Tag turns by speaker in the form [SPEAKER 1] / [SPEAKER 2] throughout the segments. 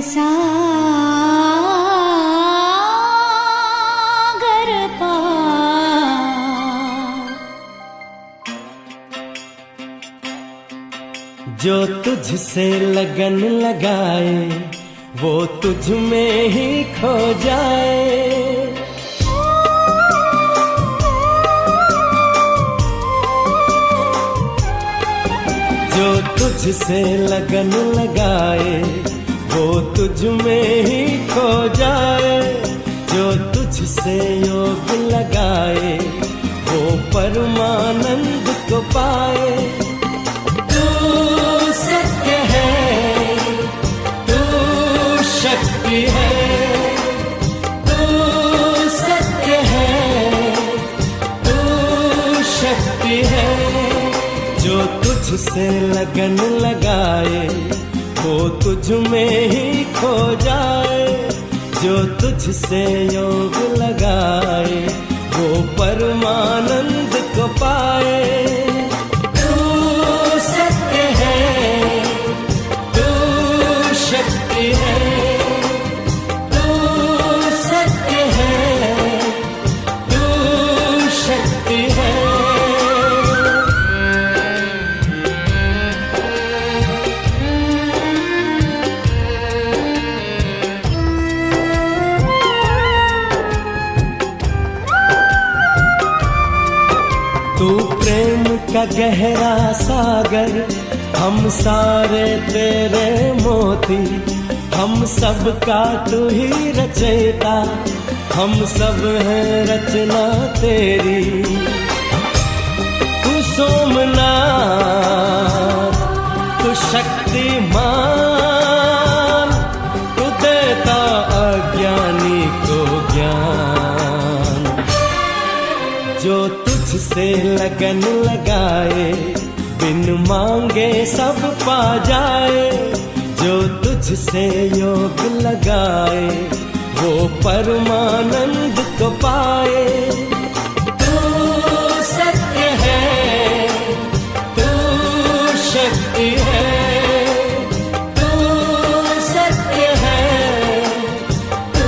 [SPEAKER 1] सागर पार।
[SPEAKER 2] जो तुझसे लगन लगाए वो तुझ में ही खो जाए। जो तुझसे लगन लगाए वो तुझ में ही खो जाए। जो तुझसे योग लगाए वो परमानंद को पाए। तू सत्य है, तू शक्ति है, तू सत्य है, तू शक्ति है। जो तुझसे लगन लगाए वो तुझ में ही खो जाए। जो तुझसे योग लगाए वो परमानंद को पाए। तू सत्य है, तू शक्ति है, तू सत्य है, तू शक्ति है। तू प्रेम का गहरा सागर, हम सारे तेरे मोती। हम सब का तू ही रचयिता, हम सब हैं रचना तेरी। तू सोमनाथ, तू शक्तिमान, तू देता अज्ञानी को ज्ञान। जो तुझसे लगन लगाए बिन मांगे सब पा जाए। जो तुझसे योग लगाए वो परमानंद को पाए। तू सत्य है, तू शक्ति है, तू सत्य है, तू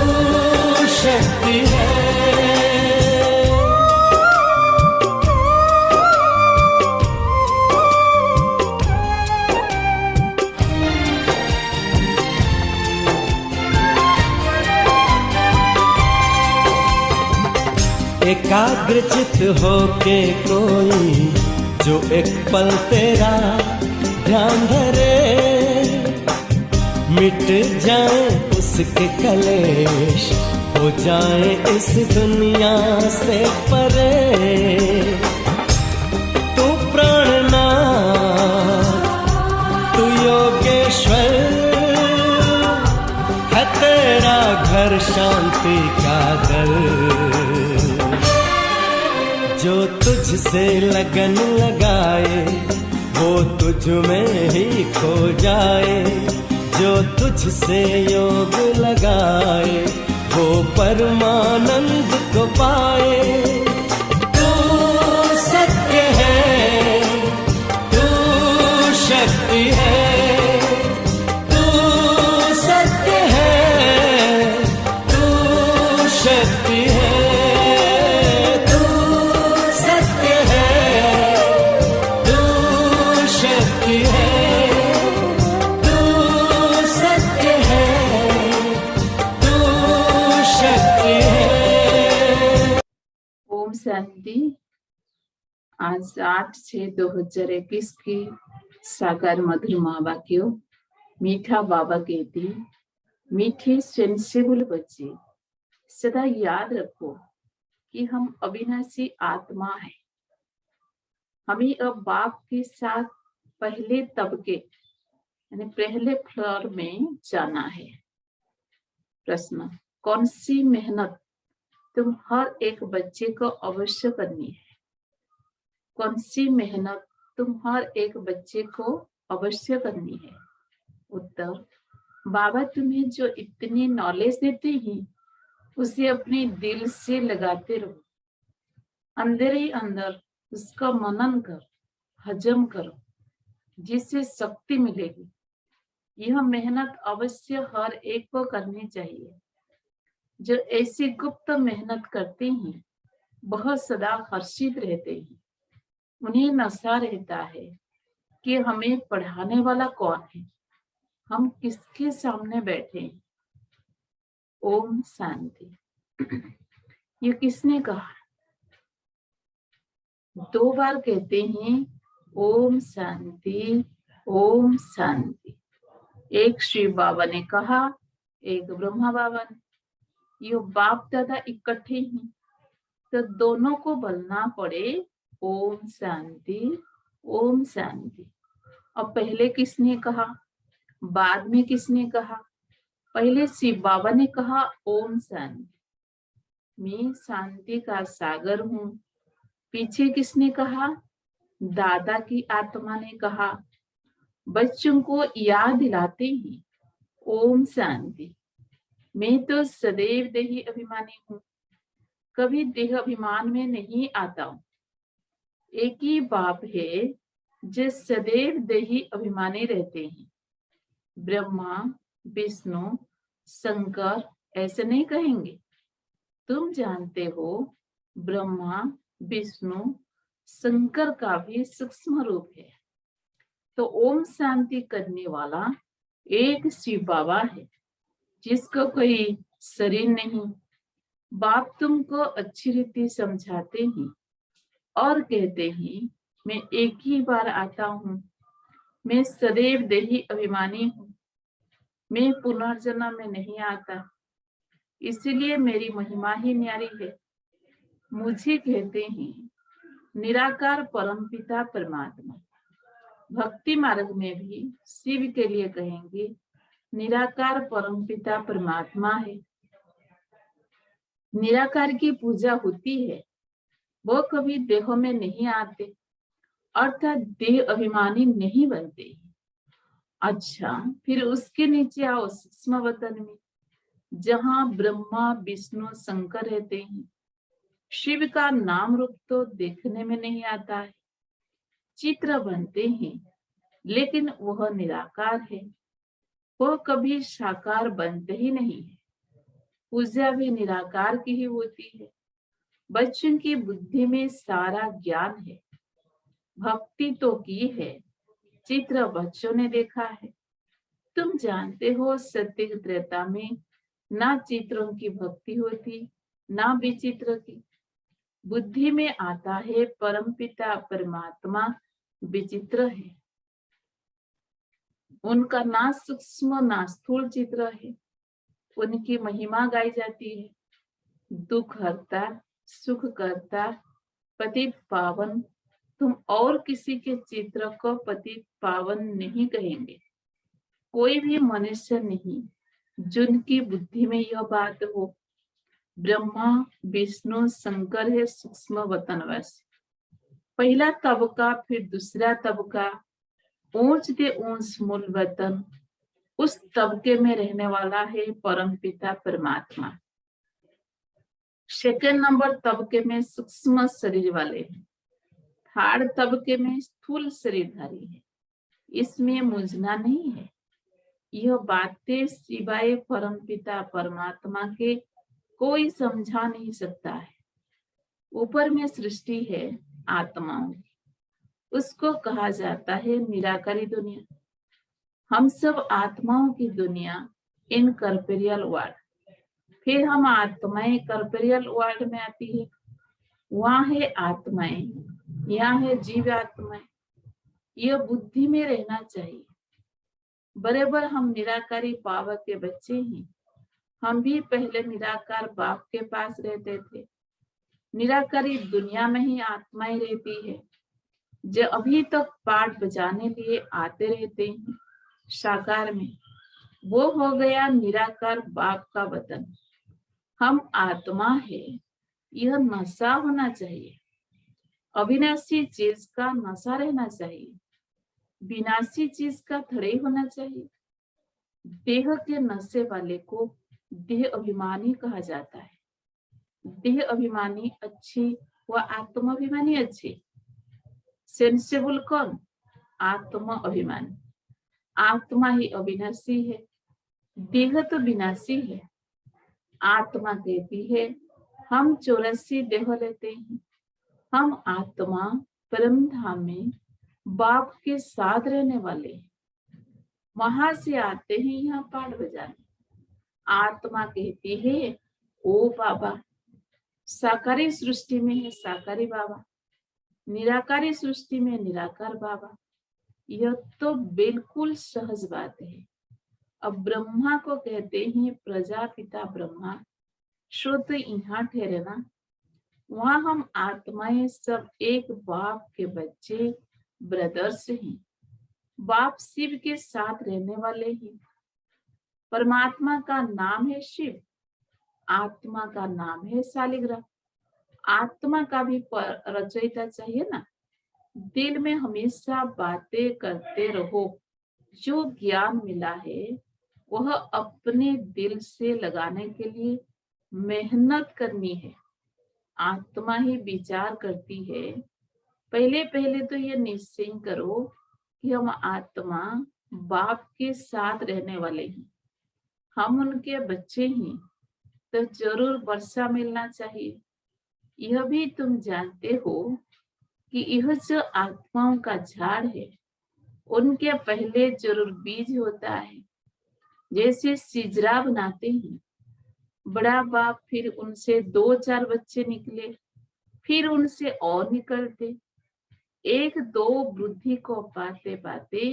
[SPEAKER 2] शक्ति है। एकाग्रचित होके कोई जो एक पल तेरा ध्यान धरे, मिट जाए उसके कलेश, हो जाए इस दुनिया से परे। तू प्राणनाथ, तू योगेश्वर है, तेरा घर शांति का दर। जो तुझसे लगन लगाए वो तुझ में ही खो जाए। जो तुझसे योग लगाए वो परमानंद को पाए। तू सत्य है, तू शक्ति है, तू सत्य है, तू शक्ति है।
[SPEAKER 3] शांति। आज 8/6/2021 की साकार मधुर महावाक्यों। मीठा बाबा कहती, मीठे सेंसिबल बच्चे, सदा याद रखो कि हम अविनाशी आत्मा है। हमें अब बाप के साथ पहले तबके यानी पहले फ्लोर में जाना है। प्रश्न, कौन सी मेहनत तुम हर एक बच्चे को अवश्य करनी है? कौन सी मेहनत तुम हर एक बच्चे को अवश्य करनी है? उत्तर, बाबा तुम्हें जो इतनी नॉलेज देते हैं उसे अपने दिल से लगाते रहो। अंदर ही अंदर उसका मनन कर, हजम करो, जिससे शक्ति मिलेगी। यह मेहनत अवश्य हर एक को करनी चाहिए। जो ऐसी गुप्त मेहनत करते हैं वह सदा हर्षित रहते हैं। उन्हें नशा रहता है कि हमें पढ़ाने वाला कौन है, हम किसके सामने बैठे हैं। ओम शांति। ये किसने कहा? 2 बार कहते हैं ओम शांति, ओम शांति। एक शिव बाबा ने कहा, एक ब्रह्मा बाबा ने। ये बाप दादा इकट्ठे हैं तो दोनों को बोलना पड़े ओम शांति, ओम शांति। अब पहले किसने कहा, बाद में किसने कहा? पहले शिव बाबा ने कहा ओम शांति, मैं शांति का सागर हूँ। पीछे किसने कहा? दादा की आत्मा ने कहा। बच्चों को याद दिलाते हैं ओम शांति, मैं तो सदैव देही अभिमानी हूँ, कभी देह अभिमान में नहीं आता हूँ। एक ही बाप है जो सदैव देही अभिमानी रहते हैं। ब्रह्मा, विष्णु, शंकर ऐसे नहीं कहेंगे। तुम जानते हो ब्रह्मा, विष्णु, शंकर का भी सूक्ष्म रूप है। तो ओम शांति करने वाला एक शिव बाबा है जिसको कोई शरीर नहीं। बाप तुमको अच्छी रीति समझाते हैं और कहते हैं मैं एक ही बार आता हूँ, मैं सदैव देही अभिमानी हूँ, मैं पुनर्जन्म में नहीं आता, इसीलिए मेरी महिमा ही न्यारी है। मुझे कहते हैं निराकार परमपिता परमात्मा। भक्ति मार्ग में भी शिव के लिए कहेंगे निराकार परमपिता परमात्मा है। निराकार की पूजा होती है, वो कभी देह में नहीं आते, अर्थात देह अभिमानी नहीं बनते। अच्छा, फिर उसके नीचे आओ सूक्ष्म वतन में, जहाँ ब्रह्मा, विष्णु, शंकर रहते हैं। शिव का नाम रूप तो देखने में नहीं आता है, चित्र बनते हैं, लेकिन वह निराकार है, वह कभी साकार बनते ही नहीं है। पूजा भी निराकार की ही होती है। बच्चों की बुद्धि में सारा ज्ञान है, भक्ति तो की है, चित्र बच्चों ने देखा है। तुम जानते हो सत्य त्रेता में ना चित्रों की भक्ति होती ना विचित्र की। बुद्धि में आता है परमपिता परमात्मा विचित्र है, उनका ना सूक्ष्म ना स्थूल चित्र है। उनकी महिमा गाई जाती है, दुख हरता, सुख करता, पतित पावन। तुम और किसी के चित्र को पतित पावन नहीं कहेंगे। कोई भी मनुष्य नहीं जिनकी बुद्धि में यह बात हो। ब्रह्मा, विष्णु, शंकर है सूक्ष्म वतनवासी। पहला तबका, फिर दूसरा तबका, ऊंच से ऊंच मूल वतन, उस तबके में रहने वाला है परमपिता परमात्मा। सेकंड नंबर तबके में सूक्ष्म शरीर वाले हैं, थर्ड तबके में स्थूल शरीरधारी है। इसमें मुझना नहीं है। यह बातें सिवाय परमपिता परमात्मा के कोई समझा नहीं सकता है। ऊपर में सृष्टि है आत्माओं की, उसको कहा जाता है निराकारी दुनिया। हम सब आत्माओं की दुनिया, इन कर्पेरियल वर्ल्ड। फिर हम आत्माएं कर्पेरियल वर्ल्ड में आती है, वहां है आत्माएं, यहाँ है जीव आत्माएं। यह बुद्धि में रहना चाहिए। बराबर हम निराकारी बाबा के बच्चे हैं। हम भी पहले निराकार बाप के पास रहते थे। निराकारी दुनिया में ही आत्माएं रहती है, जो अभी तक पाठ बजाने लिए आते रहते हैं साकार में। वो हो गया निराकार बाप का वतन। हम आत्मा है, यह नशा होना चाहिए। अविनाशी चीज का नशा रहना चाहिए, विनाशी चीज का थड़े होना चाहिए। देह के नशे वाले को देह अभिमानी कहा जाता है। देह अभिमानी अच्छी व आत्माभिमानी अच्छी। सेंसिबल कौन? आत्मा अभिमानी। आत्मा ही अविनाशी है, देह तो विनाशी है। आत्मा कहती है हम 84 देह लेते हैं, हम आत्मा परम धाम में बाप के साथ रहने वाले हैं। वहां से आते हैं यहाँ पाठ बजाने। आत्मा कहती है ओ बाबा, साकारी सृष्टि में है साकारी बाबा, निराकारी सृष्टि में निराकार बाबा। यह तो बिल्कुल सहज बात है। अब ब्रह्मा को कहते हैं प्रजापिता ब्रह्मा, सो तो यहाँ ठहरे ना। वहां हम आत्माएं सब एक बाप के बच्चे, ब्रदर्स हैं। बाप शिव के साथ रहने वाले हैं। परमात्मा का नाम है शिव, आत्मा का नाम है शालिग्राम। आत्मा का भी रचयिता चाहिए ना। दिल में हमेशा बातें करते रहो। जो ज्ञान मिला है वह अपने दिल से लगाने के लिए मेहनत करनी है। आत्मा ही विचार करती है। पहले पहले तो यह निश्चय करो कि हम आत्मा बाप के साथ रहने वाले हैं, हम उनके बच्चे हैं, तो जरूर वर्षा मिलना चाहिए। यह भी तुम जानते हो कि यह जो आत्माओं का झाड़ है, उनके पहले जरूर बीज होता है। जैसे सिजरा बनाते हैं, बड़ा बाप, फिर उनसे 2-4 बच्चे निकले, फिर उनसे और निकलते, 1-2 वृद्धि को पाते पाते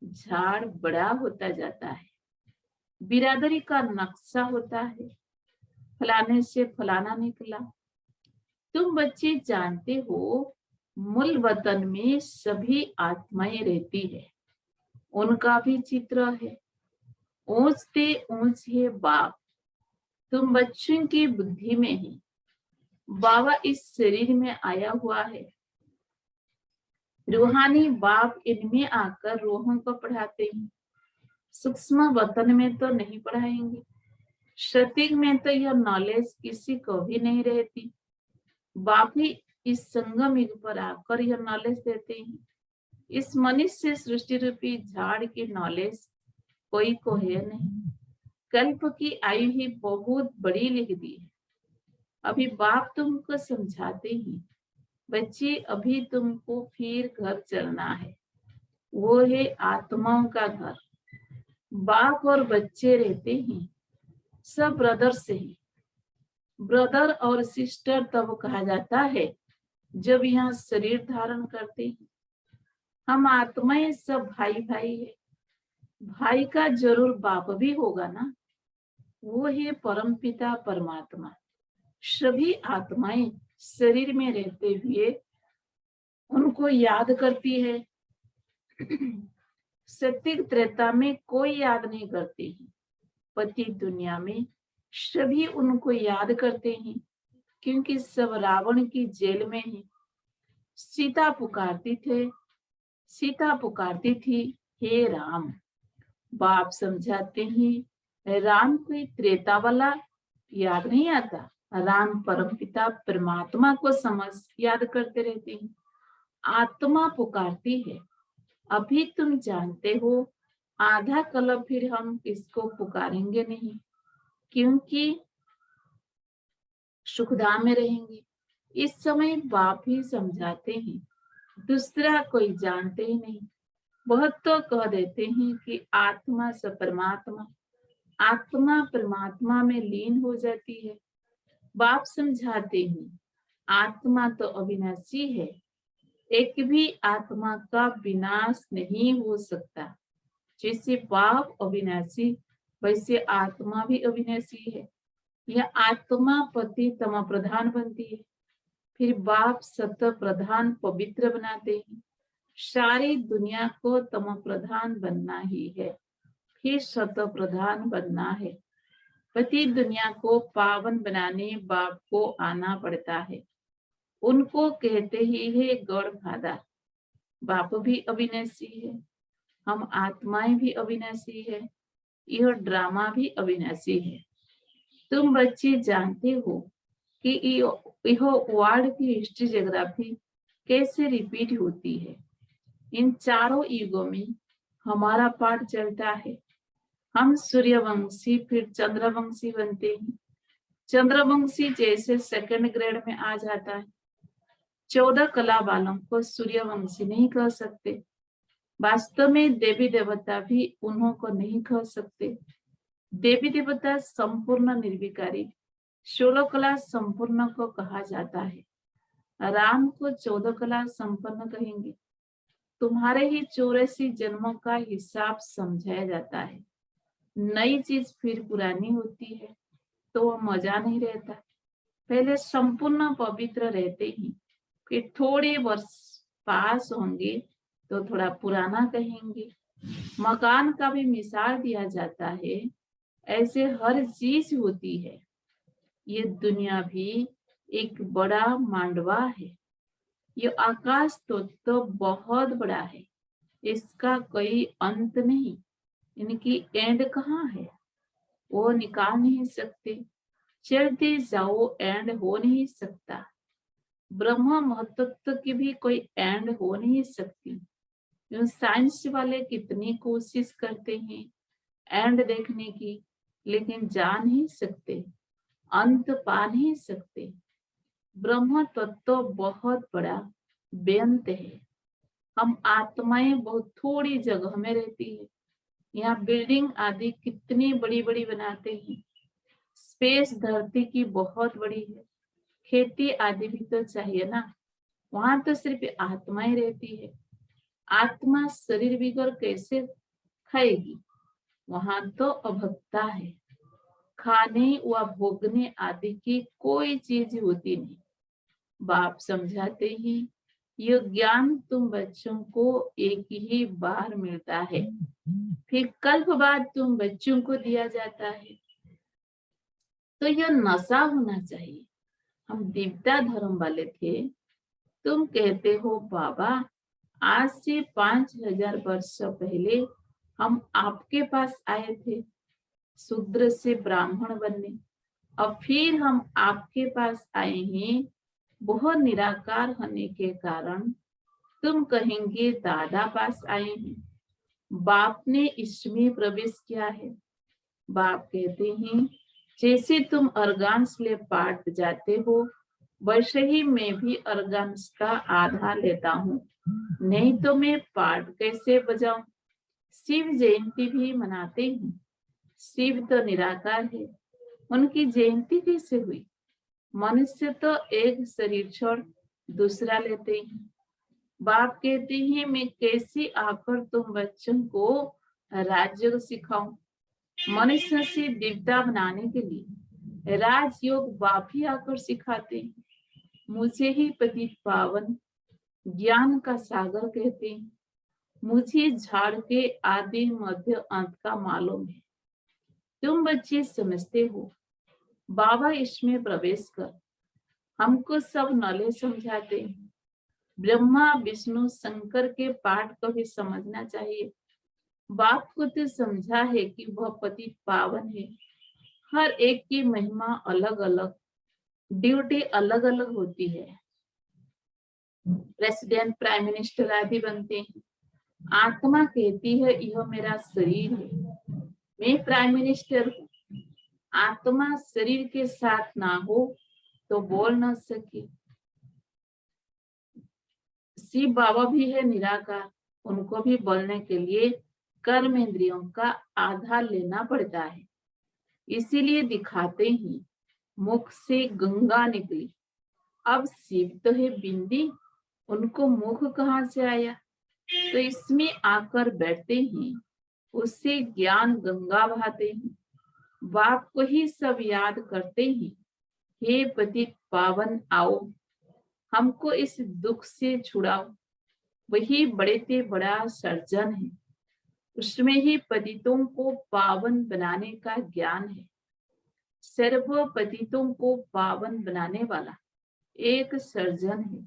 [SPEAKER 3] झाड़ बड़ा होता जाता है। बिरादरी का नक्शा होता है, फलाने से फलाना निकला। तुम बच्चे जानते हो मूल वतन में सभी आत्माएं रहती है, उनका भी चित्र है। ऊंचते ऊंच है बाप, तुम बच्चों की बुद्धि में है। बाबा इस शरीर में आया हुआ है। रूहानी बाप इनमें आकर रूहों को पढ़ाते हैं। सूक्ष्म वतन में तो नहीं पढ़ाएंगे। शतीक में तो यह नॉलेज किसी को भी नहीं रहती। बाप ही इस संगम युग पर आकर यह नॉलेज देते हैं। इस मनुष्य सृष्टि रूपी झाड़ की नॉलेज कोई को है नहीं। कल्प की आयु ही बहुत बड़ी लिख दी है। अभी बाप तुमको समझाते हैं, बच्चे अभी तुमको फिर घर चलना है, वो है आत्माओं का घर। बाप और बच्चे रहते हैं, सब ब्रदर से ही। ब्रदर और सिस्टर तब कहा जाता है जब यहाँ शरीर धारण करते हैं। हम आत्माएं सब भाई भाई है। भाई का जरूर बाप भी होगा ना, वो है परम पिता परमात्मा। सभी आत्माएं शरीर में रहते हुए उनको याद करती है। सत्य त्रेता में कोई याद नहीं करती है। पति दुनिया में सभी उनको याद करते हैं, क्योंकि सब रावण की जेल में है। सीता पुकारती थी हे राम। बाप समझाते हैं राम कोई त्रेता वाला याद नहीं आता, राम परमपिता परमात्मा को समझ याद करते रहते हैं। आत्मा पुकारती है। अभी तुम जानते हो आधा कल्प फिर हम किसको पुकारेंगे नहीं, क्योंकि सुखधाम में रहेंगे। इस समय बाप ही समझाते हैं, दूसरा कोई जानते ही नहीं। बहुत तो कह देते हैं कि आत्मा स परमात्मा, आत्मा परमात्मा में लीन हो जाती है। बाप समझाते हैं आत्मा तो अविनाशी है, एक भी आत्मा का विनाश नहीं हो सकता। जैसे बाप अविनाशी, वैसे आत्मा भी अविनाशी है। यह आत्मा पति तम प्रधान बनती है, फिर बाप सत्य प्रधान पवित्र बनाते हैं। सारी दुनिया को तम प्रधान बनना ही है, फिर सत्य प्रधान बनना है। पति दुनिया को पावन बनाने बाप को आना पड़ता है। उनको कहते ही है गौड़ फादर। बाप भी अविनाशी है, हम आत्माएं भी अविनाशी है, यह ड्रामा भी अविनाशी है। तुम बच्चे जानते हो कि यह वर्ल्ड की हिस्ट्री ज्योग्राफी कैसे रिपीट होती है। इन चारों युगों में हमारा पाठ चलता है। हम सूर्यवंशी फिर चंद्रवंशी बनते हैं। चंद्रवंशी जैसे सेकंड ग्रेड में आ जाता है। 14 कला वालों को सूर्यवंशी नहीं कह सकते। वास्तव में देवी देवता भी उन्हों को नहीं कह सकते। देवी देवता संपूर्ण निर्विकारी 16 कला संपूर्ण को कहा जाता है। राम को 14 कला संपन्न कहेंगे। तुम्हारे ही 84 जन्मों का हिसाब समझाया जाता है। नई चीज फिर पुरानी होती है तो वो मजा नहीं रहता। पहले संपूर्ण पवित्र रहते ही फिर थोड़े वर्ष पास होंगे तो थोड़ा पुराना कहेंगे। मकान का भी मिसाल दिया जाता है। ऐसे हर चीज होती है। ये दुनिया भी एक बड़ा मांडवा है। ये आकाश तो बहुत बड़ा है। इसका कोई अंत नहीं। इनकी एंड कहाँ है वो निकाल नहीं सकते। चलते जाओ एंड हो नहीं सकता। ब्रह्म महत्व की भी कोई एंड हो नहीं सकती। साइंस वाले कितनी कोशिश करते हैं एंड देखने की, लेकिन जा नहीं सकते, अंत पा नहीं सकते। ब्रह्म तत्व बहुत बड़ा बेअंत है। हम आत्माएं बहुत थोड़ी जगह में रहती है। यहाँ बिल्डिंग आदि कितनी बड़ी बड़ी बनाते हैं। स्पेस धरती की बहुत बड़ी है। खेती आदि भी तो चाहिए ना। वहां तो सिर्फ आत्माएं रहती है। आत्मा शरीर बिगर कैसे खाएगी। वहां तो अभक्ता है। खाने व भोगने आदि की कोई चीज होती नहीं। बाप समझाते हैं ये ज्ञान तुम बच्चों को एक ही बार मिलता है, फिर कल्प बाद तुम बच्चों को दिया जाता है। तो यह नशा होना चाहिए। हम देवता धर्म वाले थे। तुम कहते हो बाबा आज से 5000 वर्ष पहले हम आपके पास आए थे शूद्र से ब्राह्मण बनने। अब फिर हम आपके पास आए हैं बहुत निराकार होने के कारण। तुम कहेंगे दादा पास आए हैं, बाप ने इसमें प्रवेश किया है। बाप कहते हैं जैसे तुम अर्गान्स ले पाठ जाते हो वैसे ही मैं भी अर्गान्स का आधा लेता हूँ, नहीं तो मैं पाठ कैसे बजाऊं। शिव जयंती भी मनाते हैं। शिव तो निराकार है, उनकी जयंती कैसे हुई। मनुष्य तो एक शरीर छोड़ दूसरा लेते हैं। बाप कहते हैं मैं कैसे आकर तुम बच्चों को राजयोग सिखाऊं। मनुष्य से देवता बनाने के लिए राजयोग बाप ही आकर सिखाते हैं। मुझे ही पतित पावन ज्ञान का सागर कहते हैं। मुझे झाड़ के आदि मध्य अंत का मालूम है। तुम बच्चे समझते हो बाबा इसमें प्रवेश कर। हमको सब नॉलेज समझाते हैं। ब्रह्मा विष्णु शंकर के पाठ को भी समझना चाहिए। बाप को तो समझा है कि वह पतित पावन है। हर एक की महिमा अलग अलग, ड्यूटी अलग अलग होती है। प्रेसिडेंट प्राइम मिनिस्टर आदि बनते हैं। आत्मा कहती है यह मेरा शरीर है, मैं प्राइम मिनिस्टर हूँ। आत्मा शरीर के साथ ना हो तो बोल न सके। शिव बाबा भी है निराकार, उनको भी बोलने के लिए कर्म इंद्रियों का आधार लेना पड़ता है। इसीलिए दिखाते ही मुख से गंगा निकली। अब शिव तो है बिंदी, उनको मुख कहाँ से आया। तो इसमें आकर बैठते ही उससे ज्ञान गंगा बहाते हैं। बाप को ही सब याद करते ही हे पतित पावन आओ, हमको इस दुख से छुड़ाओ। वही बड़े से बड़ा सर्जन है। उसमें ही पतितों को पावन बनाने का ज्ञान है। सर्व पतितों को पावन बनाने वाला एक सर्जन है।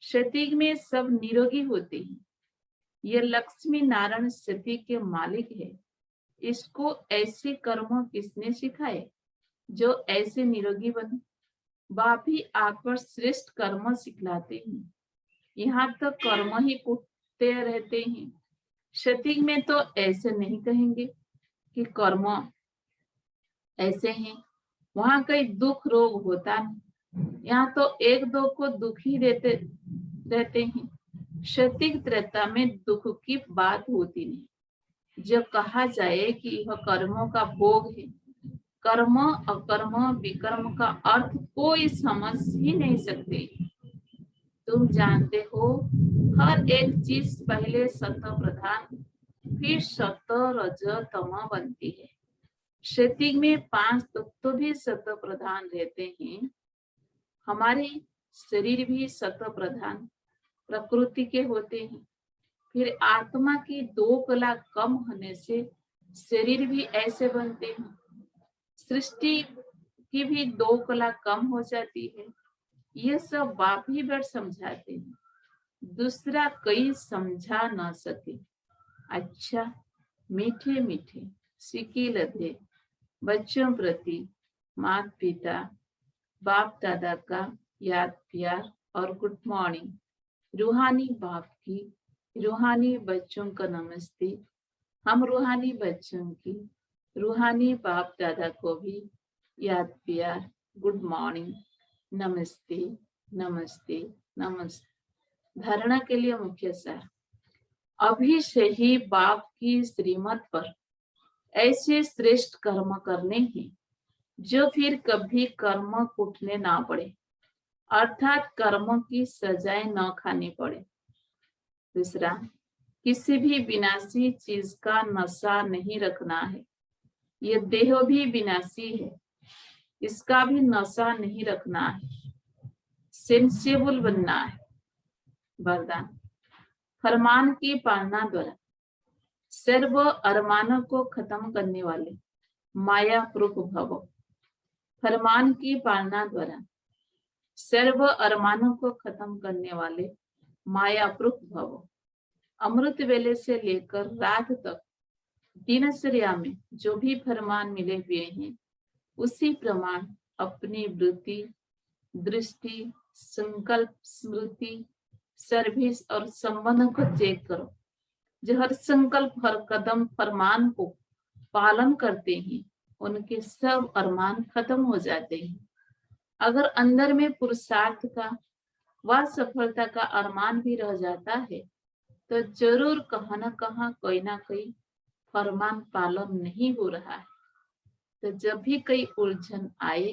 [SPEAKER 3] सती में सब निरोगी होते हैं। यह लक्ष्मी नारायण सती के मालिक है। इसको ऐसे कर्म किसने सिखाए जो ऐसे निरोगी बने। बाप ही आकर श्रेष्ठ कर्म सिखलाते हैं। यहाँ तो कर्म ही कुटते रहते हैं। क्षतिक में तो ऐसे नहीं कहेंगे कि कर्म ऐसे हैं, वहां कई दुख रोग होता नहीं, यहाँ तो एक दो को दुख ही देते रहते हैं। क्षतिक त्रेता में दुख की बात होती नहीं। जब कहा जाए कि यह कर्मों का भोग है, कर्म अकर्म विकर्म का अर्थ कोई समझ ही नहीं सकते। तुम जानते हो, हर एक चीज पहले सत्व प्रधान फिर सत्व रज तम बनती है। क्षतिक में 5 तत्व भी सत्व प्रधान रहते हैं। हमारे शरीर भी सत्व प्रधान प्रकृति के होते हैं। फिर आत्मा की 2 कला कम होने से शरीर भी ऐसे बनते हैं। सृष्टि की भी 2 कला कम हो जाती है। यह सब बाप ही बड़ समझाते हैं, दूसरा कोई समझा न सके। अच्छा, मीठे मीठे सिक्के लदे बच्चों प्रति माता पिता बाप दादा का याद प्यार और गुड मॉर्निंग। रूहानी बाप की रूहानी बच्चों का नमस्ते। हम रूहानी बच्चों की रूहानी बाप दादा को भी याद प्यार गुड मॉर्निंग, नमस्ते नमस्ते नमस्ते। धारणा के लिए मुख्य सार, अभी से ही बाप की श्रीमत पर ऐसे श्रेष्ठ कर्म करने हैं जो फिर कभी कर्म कूटने ना पड़े, अर्थात कर्मों की सजाएं न खानी पड़े। दूसरा, किसी भी विनाशी चीज का नशा नहीं रखना है। ये देह भी विनाशी है, इसका भी नशा नहीं रखना है। सेंसिबल बनना है। वरदान, फरमान की पालना द्वारा सर्व अरमानों को खत्म करने वाले माया प्रूफ भव। फरमान की पालना द्वारा सर्व अरमानों को खत्म करने वाले माया प्रूफ भव। अमृत वेले से लेकर रात तक दिनचर्या में जो भी फरमान मिले हुए हैं, उसी प्रमाण अपनी वृत्ति, दृष्टि, संकल्प, स्मृति, सर्विस और संबंध को चेक करो। जो हर संकल्प हर कदम फरमान को पालन करते हैं, उनके सब अरमान खत्म हो जाते हैं। अगर अंदर में पुरुषार्थ का व सफलता का अरमान भी रह जाता है, तो जरूर कहाँ न कहाँ कोई ना कोई फरमान पालन नहीं हो रहा है। तो जब भी कोई उलझन आए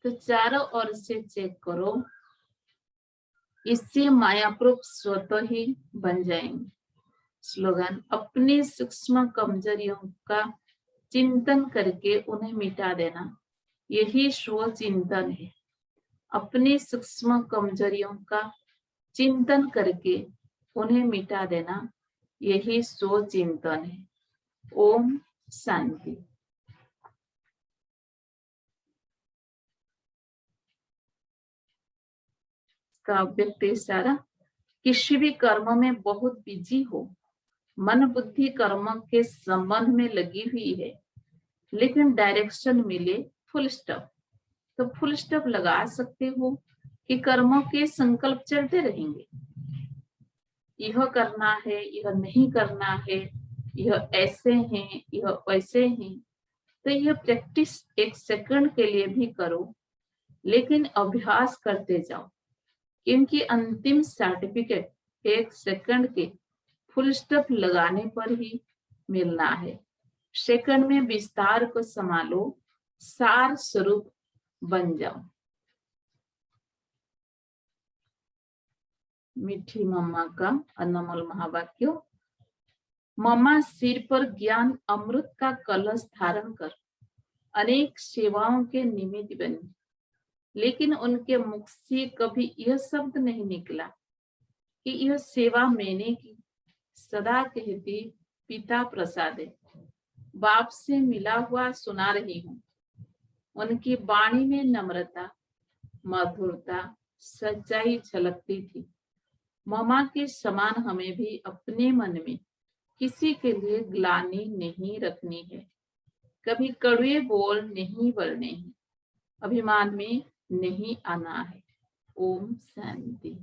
[SPEAKER 3] तो चारों ओर से चेक करो, इससे मायाप्रूफ स्वतः ही बन जाएंगे। स्लोगन, अपनी सूक्ष्म कमजोरियों का चिंतन करके उन्हें मिटा देना, यही स्व चिंतन है। अपनी सूक्ष्म कमजोरियों का चिंतन करके उन्हें मिटा देना, यही स्व चिंतन है। ओम शांति। का व्यक्त इशारा, किसी भी कर्म में बहुत बिजी हो, मन बुद्धि कर्म के संबंध में लगी हुई है, लेकिन डायरेक्शन मिले फुल स्टॉप, तो फुल स्टॉप लगा सकते हो कि कर्मों के संकल्प चलते रहेंगे। यह करना है, यह नहीं करना है, यह ऐसे हैं, यह वैसे हैं। तो यह प्रैक्टिस 1 सेकंड के लिए भी करो, लेकिन अभ्यास करते जाओ, क्योंकि अंतिम सर्टिफिकेट 1 सेकंड के फुल स्टॉप लगाने पर ही मिलना है। सेकंड में विस्तार को संभालो, सार स्वरूप बन जाओ। मीठी मम्मा का अनमोल महावाक्य। मम्मा सिर पर ज्ञान अमृत का कलश धारण कर अनेक सेवाओं के निमित्त बनी, लेकिन उनके मुख से कभी यह शब्द नहीं निकला कि यह सेवा मैंने की। सदा कहती पिता प्रसाद है, बाप से मिला हुआ सुना रही हूँ। उनकी वाणी में नम्रता, मधुरता, सच्चाई झलकती थी। मम्मा के समान हमें भी अपने मन में किसी के लिए ग्लानि नहीं रखनी है, कभी कड़वे बोल नहीं बोलने हैं, अभिमान में नहीं आना है। ओम शांति।